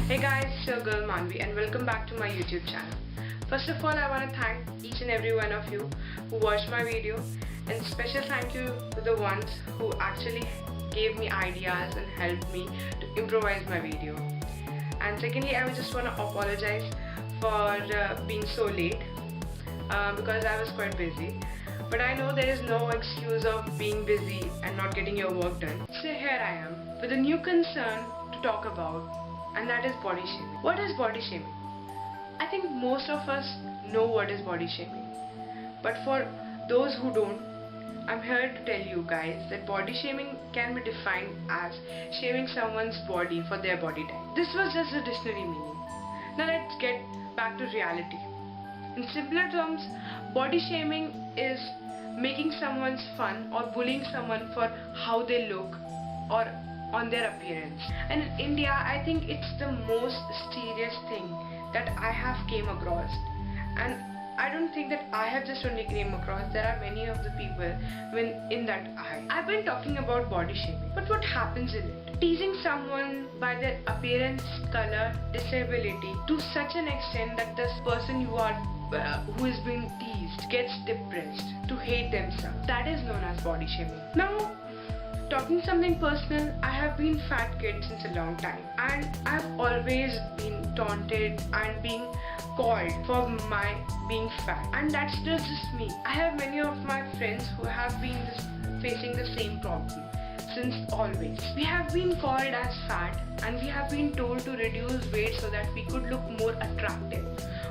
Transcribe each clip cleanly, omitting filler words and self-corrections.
Hey guys, it's your girl Manvi and welcome back to my YouTube channel. First of all, I want to thank each and every one of you who watched my video, and special thank you to the ones who actually gave me ideas and helped me to improvise my video. And secondly, I just want to apologize for being so late because I was quite busy. But I know there is no excuse of being busy and not getting your work done. So here I am with a new concern to talk about, and that is body shaming. What is body shaming? I think most of us know what is body shaming. But for those who don't, I'm here to tell you guys that body shaming can be defined as shaming someone's body for their body type. This was just a dictionary meaning. Now let's get back to reality. In simpler terms, body shaming is making someone's fun or bullying someone for how they look or on their appearance. And in India, I think it's the most serious thing that I have came across. And I don't think that I have just only came across. There are many of the people in that I've been talking about body shaming. But what happens in it? Teasing someone by their appearance, color, disability to such an extent that this person who is being teased gets depressed, to hate themselves. That is known as body shaming. Now, talking something personal, I have been fat kid since a long time, and I've always been taunted and being called for my being fat, and that's just me. I have many of my friends who have been facing the same problem since always. We have been called as fat, and we have been told to reduce weight so that we could look more attractive,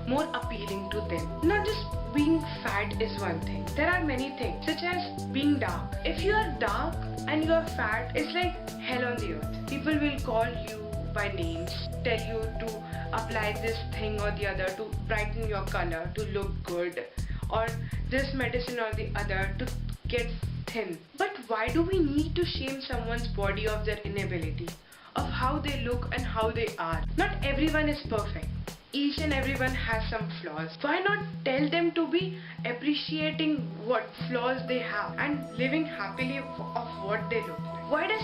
more appealing to them. Not just being fat is one thing. There are many things, such as being dark. If you are dark and you are fat, it's like hell on the earth. People will call you by names, tell you to apply this thing or the other to brighten your color, to look good, or this medicine or the other to get thin. But why do we need to shame someone's body of their inability, of how they look and how they are? Not everyone is perfect. Each and everyone has some flaws. Why not tell them to be appreciating what flaws they have and living happily of what they look like? Why does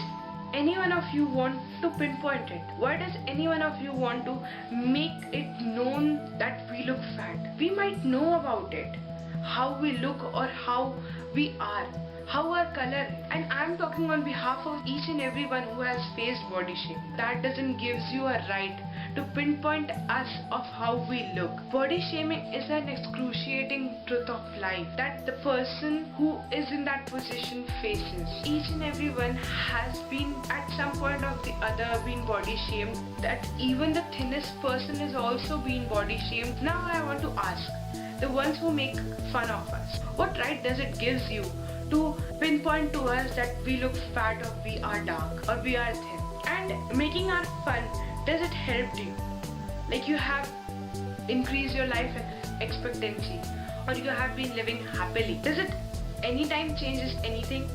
any one of you want to pinpoint it? Why does any one of you want to make it known that we look fat? We might know about it, how we look or how we are, how our color is. And I'm talking on behalf of each and everyone who has faced body shaming. That doesn't give you a right to pinpoint us of how we look. Body shaming is an excruciating truth of life that the person who is in that position faces. Each and everyone has been at some point or the other been body shamed. That even the thinnest person is also being body shamed. Now I want to ask the ones who make fun of us, what right does it gives you to pinpoint to us that we look fat or we are dark or we are thin? And making our fun, does it help you? Like you have increased your life expectancy or you have been living happily. Does it anytime changes anything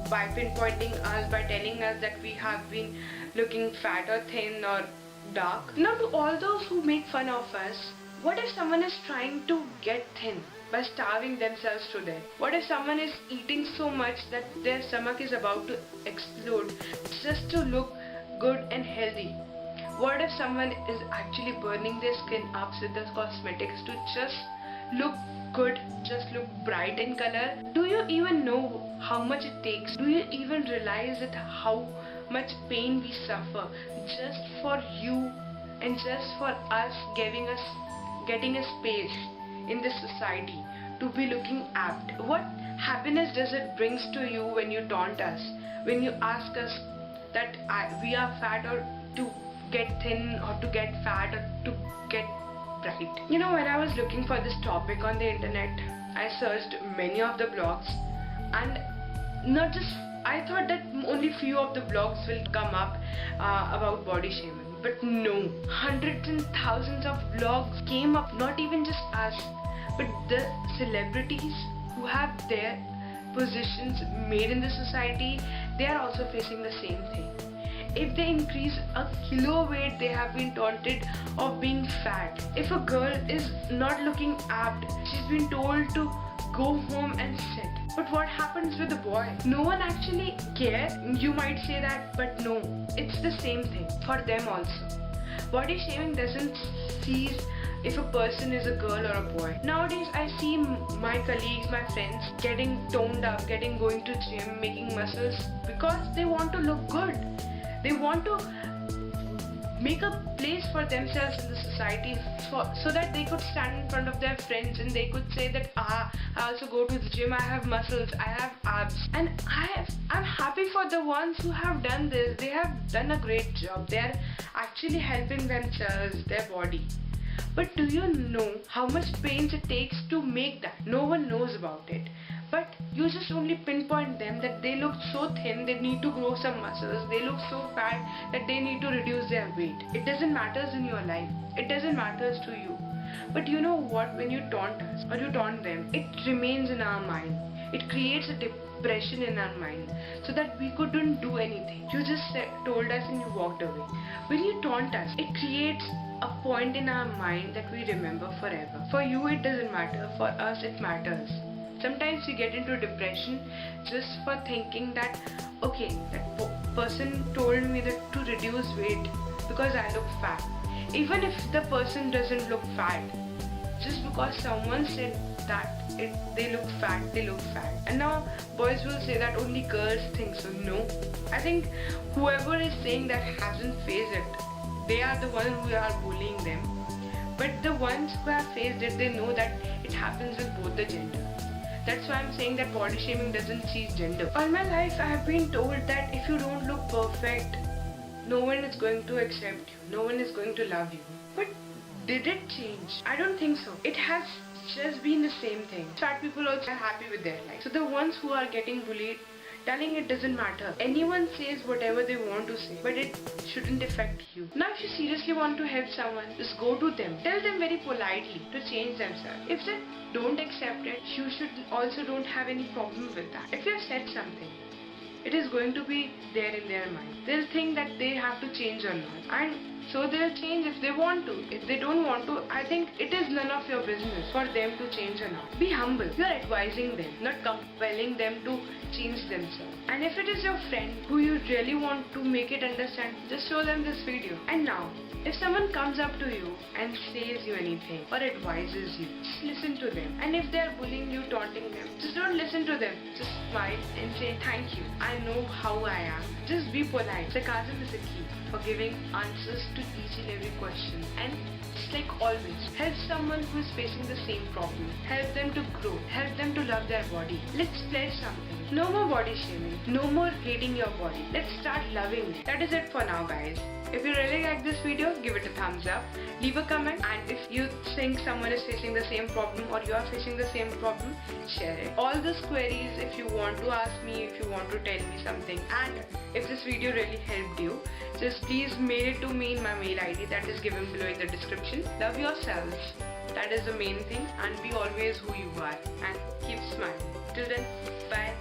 by pinpointing us, by telling us that we have been looking fat or thin or dark? Now to all those who make fun of us, what if someone is trying to get thin by starving themselves to death? What if someone is eating so much that their stomach is about to explode just to look good and healthy? What if someone is actually burning their skin up with the cosmetics to just look good, just look bright in color? Do you even know how much it takes? Do you even realize that how much pain we suffer just for you and just for us getting a space in this society to be looking apt? What happiness does it brings to you when you taunt us, when you ask us that we are fat or to get thin or to get fat or to get bright? You know, when I was looking for this topic on the internet, I searched many of the blogs, and I thought that only few of the blogs will come up about body shaming. But no, hundreds and thousands of blogs came up, not even just us, but the celebrities who have their positions made in the society. They are also facing the same thing. If they increase a kilo weight, they have been taunted of being fat. If a girl is not looking apt, she's been told to go home and sit. But what happens with the boy? No one actually cares. You might say that, but no, it's the same thing for them also. Body shaming doesn't cease if a person is a girl or a boy. Nowadays I see my colleagues, my friends getting toned up, going to gym, making muscles because they want to look good. They want to make a place for themselves in the society so that they could stand in front of their friends and they could say that I also go to the gym, I have muscles, I have abs. And I'm happy for the ones who have done this. They have done a great job. They are actually helping themselves, their body. But do you know how much pains it takes to make that? No one knows about it. But you just only pinpoint them that they look so thin, they need to grow some muscles, they look so fat that they need to reduce their weight. It doesn't matter in your life. It doesn't matter to you. But you know what? When you taunt us or you taunt them, it remains in our mind. It creates a depression in our mind so that we couldn't do anything. You just told us and you walked away. When you taunt us, it creates a point in our mind that we remember forever. For you it doesn't matter, for us it matters. Sometimes we get into depression just for thinking that, okay, that person told me that to reduce weight because I look fat. Even if the person doesn't look fat, just because someone said that they look fat. And now boys will say that only girls think so. No, I think whoever is saying that hasn't faced it. They are the ones who are bullying them. But the ones who have faced it, they know that it happens with both the genders. That's why I'm saying that body shaming doesn't cease gender. All my life I have been told that if you don't look perfect, no one is going to accept you. No one is going to love you. But did it change? I don't think so. It has just been the same thing. Fat people also are happy with their life. So the ones who are getting bullied, telling it doesn't matter. Anyone says whatever they want to say, but it shouldn't affect you. Now if you seriously want to help someone, just go to them. Tell them very politely to change themselves. If they don't accept it, you should also don't have any problem with that. If you have said something, it is going to be there in their mind. They'll think that they have to change or not. And so they'll change if they want to. If they don't want to, I think it is none of your business for them to change or not. Be humble. You are advising them, not compelling them to change themselves. And if it is your friend who you really want to make it understand, just show them this video. And now, if someone comes up to you and says you anything or advises you, just listen to them. And if they are bullying you, taunting them, just don't listen to them. Just smile and say thank you. I know how I am. Just be polite. Sarcasm is the key for giving answers to each and every question. And just like always, help someone who is facing the same problem. Help them to grow. Help them to love their body. Let's pledge something. No more body shaming. No more hating your body. Let's start loving it. That is it for now, guys. If you really like this video, give it a thumbs up, leave a comment, and if you think someone is facing the same problem or you are facing the same problem, share it. All these queries, if you want to ask me, if you want to tell me something, and if this video really helped you, just please mail it to me in my mail ID that is given below in the description. Love yourselves. That is the main thing, and be always who you are and keep smiling. Till then, bye.